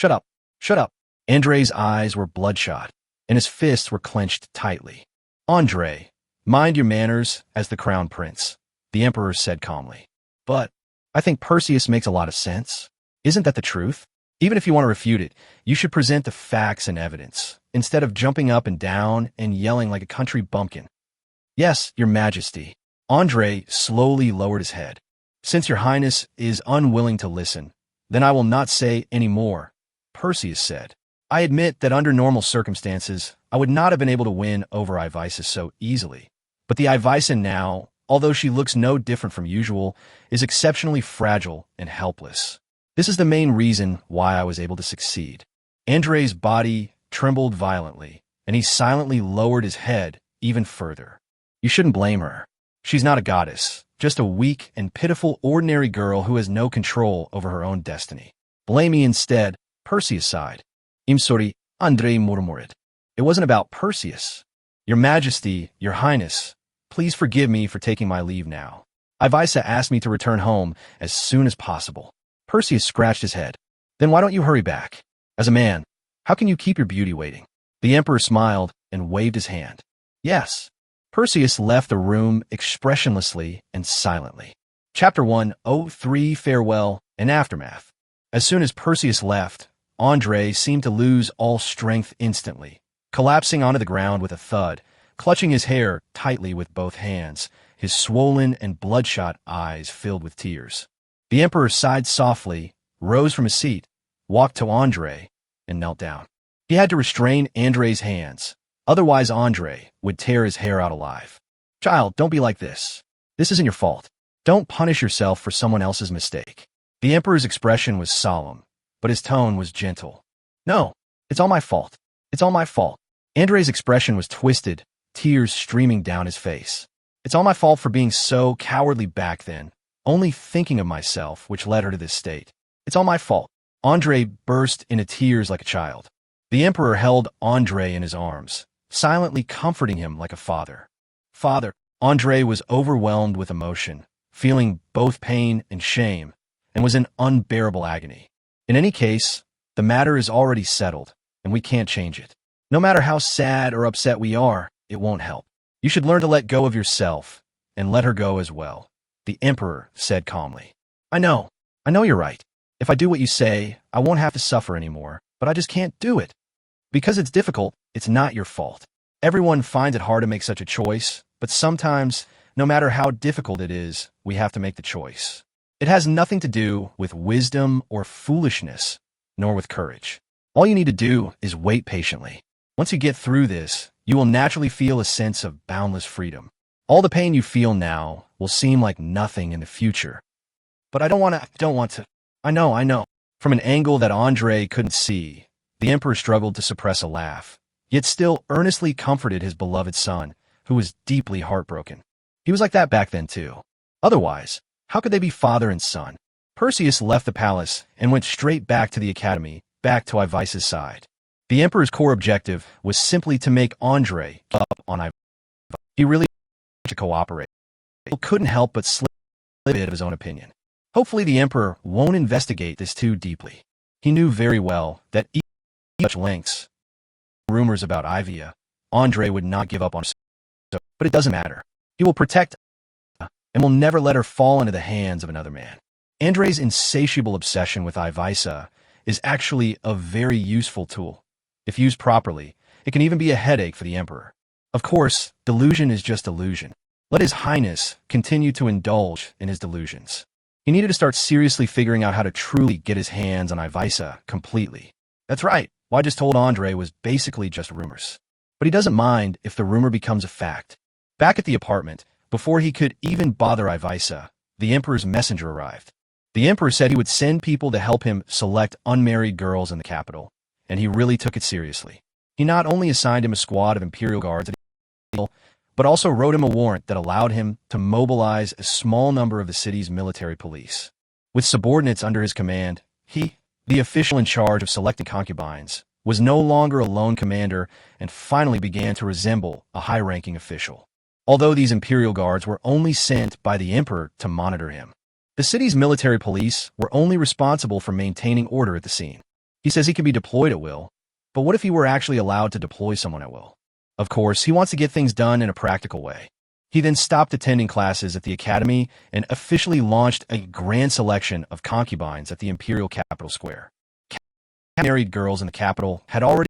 Shut up. Shut up. Andrei's eyes were bloodshot, and his fists were clenched tightly. Andrei, mind your manners as the crown prince, the emperor said calmly. But I think Perseus makes a lot of sense. Isn't that the truth? Even if you want to refute it, you should present the facts and evidence, instead of jumping up and down and yelling like a country bumpkin. Yes, your majesty. Andrei slowly lowered his head. Since your highness is unwilling to listen, then I will not say any more, Perseus said. I admit that under normal circumstances, I would not have been able to win over Ivica so easily. But the Ivica now, although she looks no different from usual, is exceptionally fragile and helpless. This is the main reason why I was able to succeed. Andrei's body trembled violently, and he silently lowered his head even further. You shouldn't blame her. She's not a goddess, just a weak and pitiful ordinary girl who has no control over her own destiny. Blame me instead, Perseus sighed. I'm sorry, Andrei murmured. It wasn't about Perseus. Your Majesty, your Highness, please forgive me for taking my leave now. Ivica asked me to return home as soon as possible. Perseus scratched his head. Then why don't you hurry back? As a man, how can you keep your beauty waiting? The emperor smiled and waved his hand. Yes. Perseus left the room expressionlessly and silently. Chapter 103 Farewell and Aftermath. As soon as Perseus left, Andrei seemed to lose all strength instantly, collapsing onto the ground with a thud, clutching his hair tightly with both hands, his swollen and bloodshot eyes filled with tears. The emperor sighed softly, rose from his seat, walked to Andrei, and knelt down. He had to restrain Andrei's hands, otherwise Andrei would tear his hair out alive. Child, don't be like this. This isn't your fault. Don't punish yourself for someone else's mistake. The emperor's expression was solemn, but his tone was gentle. No, it's all my fault. It's all my fault. Andrei's expression was twisted, tears streaming down his face. It's all my fault for being so cowardly back then, only thinking of myself, which led her to this state. It's all my fault. Andrei burst into tears like a child. The emperor held Andrei in his arms, silently comforting him like a father. Father, Andrei was overwhelmed with emotion, feeling both pain and shame, and was in unbearable agony. In any case, the matter is already settled, and we can't change it. No matter how sad or upset we are, it won't help. You should learn to let go of yourself, and let her go as well, the emperor said calmly. I know you're right. If I do what you say, I won't have to suffer anymore, but I just can't do it. Because it's difficult, it's not your fault. Everyone finds it hard to make such a choice, but sometimes, no matter how difficult it is, we have to make the choice. It has nothing to do with wisdom or foolishness, nor with courage. All you need to do is wait patiently. Once you get through this, you will naturally feel a sense of boundless freedom. All the pain you feel now will seem like nothing in the future. But I don't want to. I know. From an angle that Andrei couldn't see, the emperor struggled to suppress a laugh, yet still earnestly comforted his beloved son, who was deeply heartbroken. He was like that back then too. Otherwise, how could they be father and son? Perseus left the palace and went straight back to the academy, back to Ivica's side. The emperor's core objective was simply to make Andrei give up on Ivica. He really wanted to cooperate. He couldn't help but slip a bit of his own opinion. Hopefully the emperor won't investigate this too deeply. He knew very well that even at such lengths, rumors about Ivica, Andrei would not give up on her. But it doesn't matter. He will protect her and will never let her fall into the hands of another man. Andrei's insatiable obsession with Ivica is actually a very useful tool. If used properly, it can even be a headache for the emperor. Of course, delusion is just illusion. Let His Highness continue to indulge in his delusions. He needed to start seriously figuring out how to truly get his hands on Ivica completely. That's right, what I just told Andrei was basically just rumors. But he doesn't mind if the rumor becomes a fact. Back at the apartment, before he could even bother Ivica, the emperor's messenger arrived. The emperor said he would send people to help him select unmarried girls in the capital, and he really took it seriously. He not only assigned him a squad of imperial guards, but also wrote him a warrant that allowed him to mobilize a small number of the city's military police. With subordinates under his command, he, the official in charge of selecting concubines, was no longer a lone commander and finally began to resemble a high-ranking official. Although these imperial guards were only sent by the emperor to monitor him, the city's military police were only responsible for maintaining order at the scene. He says he can be deployed at will, but what if he were actually allowed to deploy someone at will? Of course, he wants to get things done in a practical way. He then stopped attending classes at the academy and officially launched a grand selection of concubines at the imperial capital square. Married girls in the capital had already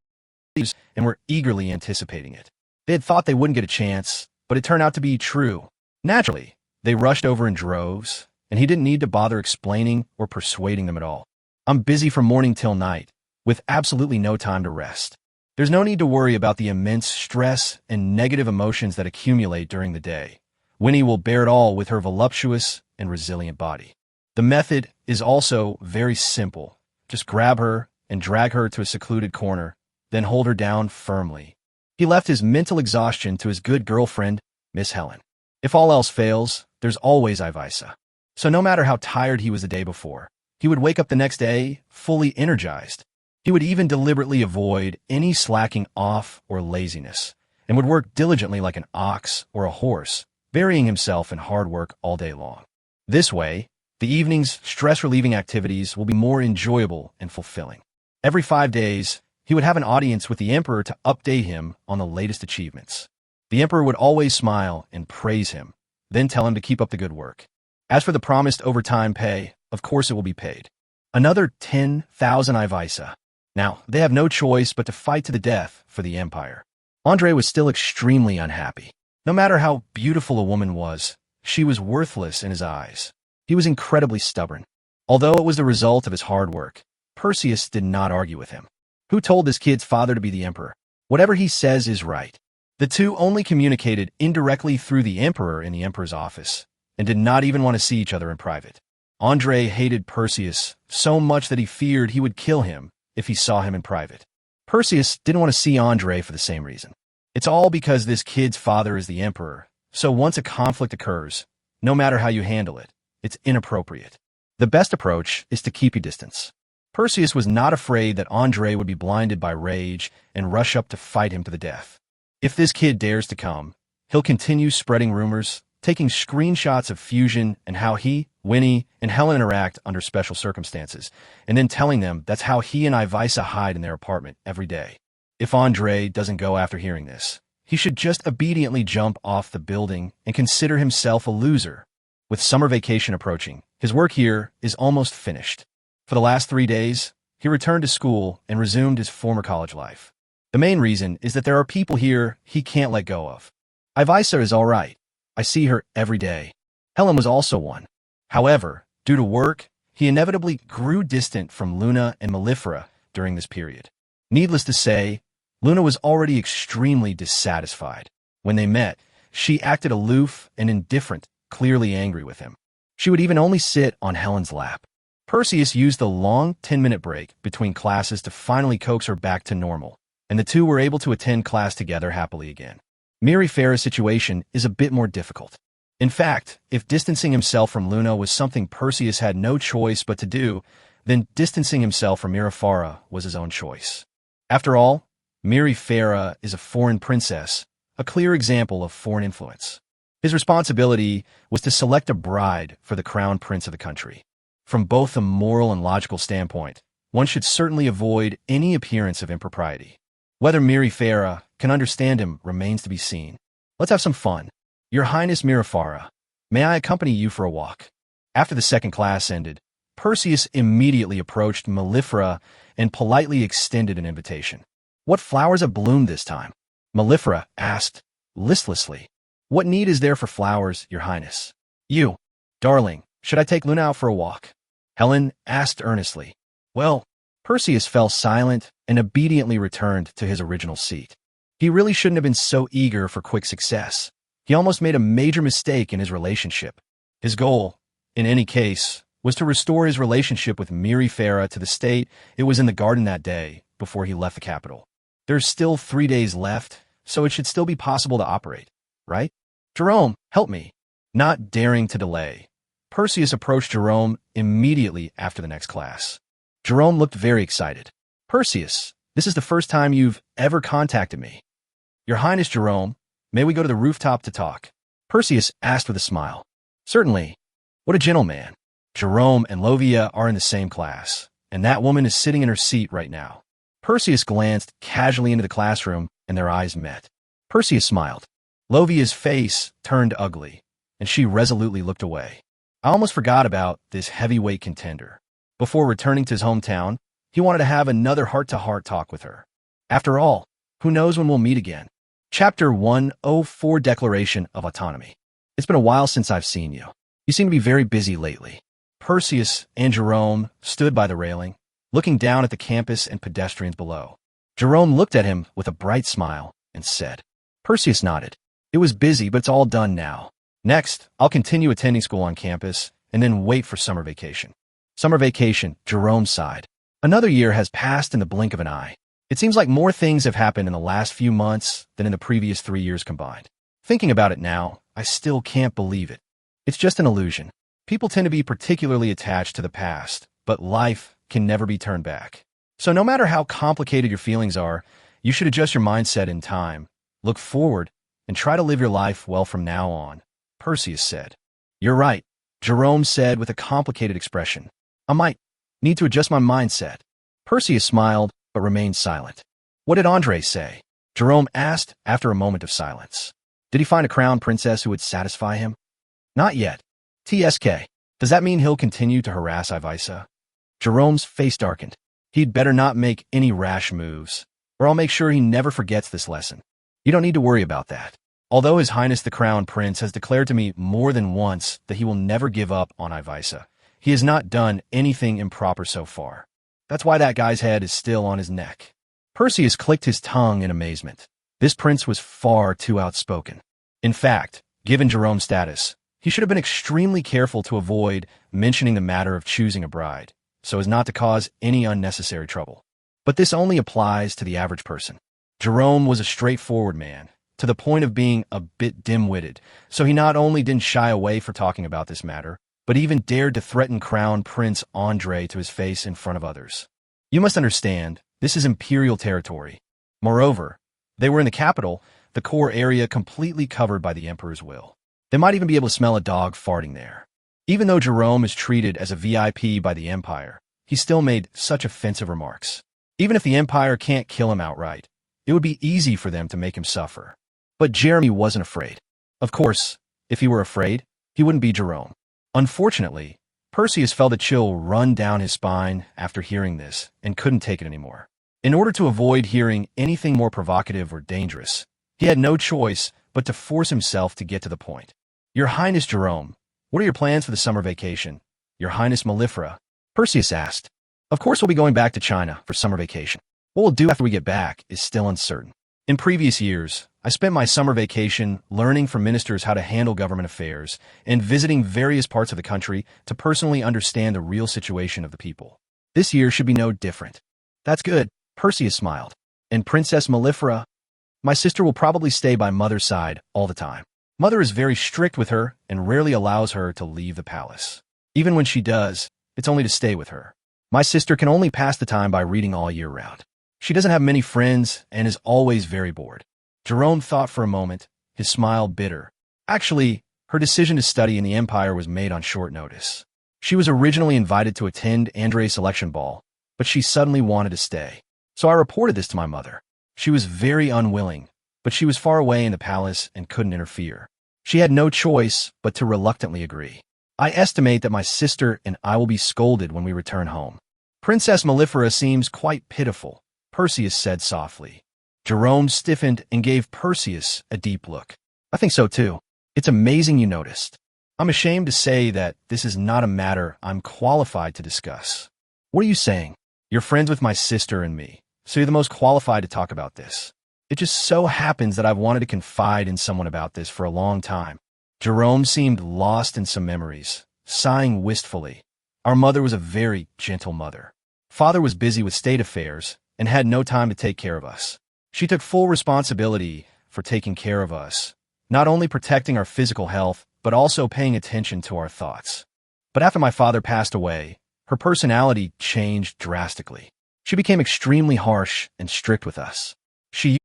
and were eagerly anticipating it. They had thought they wouldn't get a chance, but it turned out to be true. Naturally, they rushed over in droves, and he didn't need to bother explaining or persuading them at all. I'm busy from morning till night, with absolutely no time to rest. There's no need to worry about the immense stress and negative emotions that accumulate during the day. Winnie will bear it all with her voluptuous and resilient body. The method is also very simple. Just grab her and drag her to a secluded corner, then hold her down firmly. He left his mental exhaustion to his good girlfriend, Miss Helen. If all else fails, there's always Ivisa. So no matter how tired he was the day before, he would wake up the next day fully energized. He would even deliberately avoid any slacking off or laziness, and would work diligently like an ox or a horse, burying himself in hard work all day long. This way, the evening's stress-relieving activities will be more enjoyable and fulfilling. Every 5 days, he would have an audience with the emperor to update him on the latest achievements. The emperor would always smile and praise him, then tell him to keep up the good work. As for the promised overtime pay, of course it will be paid. Another 10,000 Ivisa. Now, they have no choice but to fight to the death for the empire. Andre was still extremely unhappy. No matter how beautiful a woman was, she was worthless in his eyes. He was incredibly stubborn. Although it was the result of his hard work, Perseus did not argue with him. Who told this kid's father to be the emperor? Whatever he says is right. The two only communicated indirectly through the emperor in the emperor's office, and did not even want to see each other in private. Andre hated Perseus so much that he feared he would kill him if he saw him in private. Perseus didn't want to see Andre for the same reason. It's all because this kid's father is the emperor, so once a conflict occurs, no matter how you handle it, it's inappropriate. The best approach is to keep your distance. Perseus was not afraid that Andre would be blinded by rage and rush up to fight him to the death. If this kid dares to come, he'll continue spreading rumors, taking screenshots of fusion and how he, Winnie, and Helen interact under special circumstances, and then telling them that's how he and Ivisa hide in their apartment every day. If Andre doesn't go after hearing this, he should just obediently jump off the building and consider himself a loser. With summer vacation approaching, his work here is almost finished. For the last 3 days, he returned to school and resumed his former college life. The main reason is that there are people here he can't let go of. Ivisa is all right. I see her every day. Helen was also one. However, due to work, he inevitably grew distant from Luna and Mellifera during this period. Needless to say, Luna was already extremely dissatisfied. When they met, she acted aloof and indifferent, clearly angry with him. She would even only sit on Helen's lap. Perseus used the long 10-minute break between classes to finally coax her back to normal, and the two were able to attend class together happily again. Mellifera's situation is a bit more difficult. In fact, if distancing himself from Luna was something Perseus had no choice but to do, then distancing himself from Mellifera was his own choice. After all, Mellifera is a foreign princess, a clear example of foreign influence. His responsibility was to select a bride for the crown prince of the country. From both a moral and logical standpoint, one should certainly avoid any appearance of impropriety. Whether Mellifera can understand him remains to be seen. Let's have some fun. Your Highness Mellifera, may I accompany you for a walk? After the second class ended, Perseus immediately approached Mellifera and politely extended an invitation. What flowers have bloomed this time? Mellifera asked, listlessly. What need is there for flowers, Your Highness? You, darling, should I take Luna out for a walk? Helen asked earnestly. Well, Perseus fell silent and obediently returned to his original seat. He really shouldn't have been so eager for quick success. He almost made a major mistake in his relationship. His goal, in any case, was to restore his relationship with Mellifera to the state it was in the garden that day before he left the capital. There's still 3 days left, so it should still be possible to operate, right? Jerome, help me. Not daring to delay, Perseus approached Jerome immediately after the next class. Jerome looked very excited. Perseus, this is the first time you've ever contacted me. Your Highness Jerome, may we go to the rooftop to talk? Perseus asked with a smile. Certainly. What a gentleman. Jerome and Lovia are in the same class, and that woman is sitting in her seat right now. Perseus glanced casually into the classroom, and their eyes met. Perseus smiled. Lovia's face turned ugly, and she resolutely looked away. I almost forgot about this heavyweight contender. Before returning to his hometown, he wanted to have another heart-to-heart talk with her. After all, who knows when we'll meet again? Chapter 104, Declaration of Autonomy. It's been a while since I've seen you. You seem to be very busy lately. Perseus and Jerome stood by the railing, looking down at the campus and pedestrians below. Jerome looked at him with a bright smile and said. Perseus nodded. It was busy, but it's all done now. Next, I'll continue attending school on campus and then wait for summer vacation. Summer vacation, Jerome sighed. Another year has passed in the blink of an eye. It seems like more things have happened in the last few months than in the previous 3 years combined. Thinking about it now, I still can't believe it. It's just an illusion. People tend to be particularly attached to the past, but life can never be turned back. So no matter how complicated your feelings are, you should adjust your mindset in time, look forward, and try to live your life well from now on, Perseus said. You're right, Jerome said with a complicated expression. I might need to adjust my mindset. Perseus smiled, but remained silent. What did Andre say? Jerome asked after a moment of silence. Did he find a crown princess who would satisfy him? Not yet. TSK. Does that mean he'll continue to harass Ivisa? Jerome's face darkened. He'd better not make any rash moves, or I'll make sure he never forgets this lesson. You don't need to worry about that. Although His Highness the Crown Prince has declared to me more than once that he will never give up on Ivisa, he has not done anything improper so far. That's why that guy's head is still on his neck. Perseus clicked his tongue in amazement. This prince was far too outspoken. In fact, given Jerome's status, he should have been extremely careful to avoid mentioning the matter of choosing a bride, so as not to cause any unnecessary trouble. But this only applies to the average person. Jerome was a straightforward man, to the point of being a bit dim-witted, so he not only didn't shy away for talking about this matter, but even dared to threaten Crown Prince Andre to his face in front of others. You must understand, this is imperial territory. Moreover, they were in the capital, the core area completely covered by the emperor's will. They might even be able to smell a dog farting there. Even though Jerome is treated as a VIP by the empire, he still made such offensive remarks. Even if the empire can't kill him outright, it would be easy for them to make him suffer. But Jeremy wasn't afraid. Of course, if he were afraid, he wouldn't be Jerome. Unfortunately, Perseus felt a chill run down his spine after hearing this and couldn't take it anymore. In order to avoid hearing anything more provocative or dangerous, he had no choice but to force himself to get to the point. Your Highness Jerome, what are your plans for the summer vacation? Your Highness Mellifera? Perseus asked. Of course we'll be going back to China for summer vacation. What we'll do after we get back is still uncertain. In previous years, I spent my summer vacation learning from ministers how to handle government affairs and visiting various parts of the country to personally understand the real situation of the people. This year should be no different. That's good, Perseus smiled. And Princess Mellifera? My sister will probably stay by Mother's side all the time. Mother is very strict with her and rarely allows her to leave the palace. Even when she does, it's only to stay with her. My sister can only pass the time by reading all year round. She doesn't have many friends and is always very bored. Jerome thought for a moment, his smile bitter. Actually, her decision to study in the Empire was made on short notice. She was originally invited to attend Andre's selection ball, but she suddenly wanted to stay. So I reported this to my mother. She was very unwilling, but she was far away in the palace and couldn't interfere. She had no choice but to reluctantly agree. I estimate that my sister and I will be scolded when we return home. Princess Mellifera seems quite pitiful, Perseus said softly. Jerome stiffened and gave Perseus a deep look. I think so too. It's amazing you noticed. I'm ashamed to say that this is not a matter I'm qualified to discuss. What are you saying? You're friends with my sister and me, so you're the most qualified to talk about this. It just so happens that I've wanted to confide in someone about this for a long time. Jerome seemed lost in some memories, sighing wistfully. Our mother was a very gentle mother. Father was busy with state affairs and had no time to take care of us. She took full responsibility for taking care of us, not only protecting our physical health, but also paying attention to our thoughts. But after my father passed away, her personality changed drastically. She became extremely harsh and strict with us. She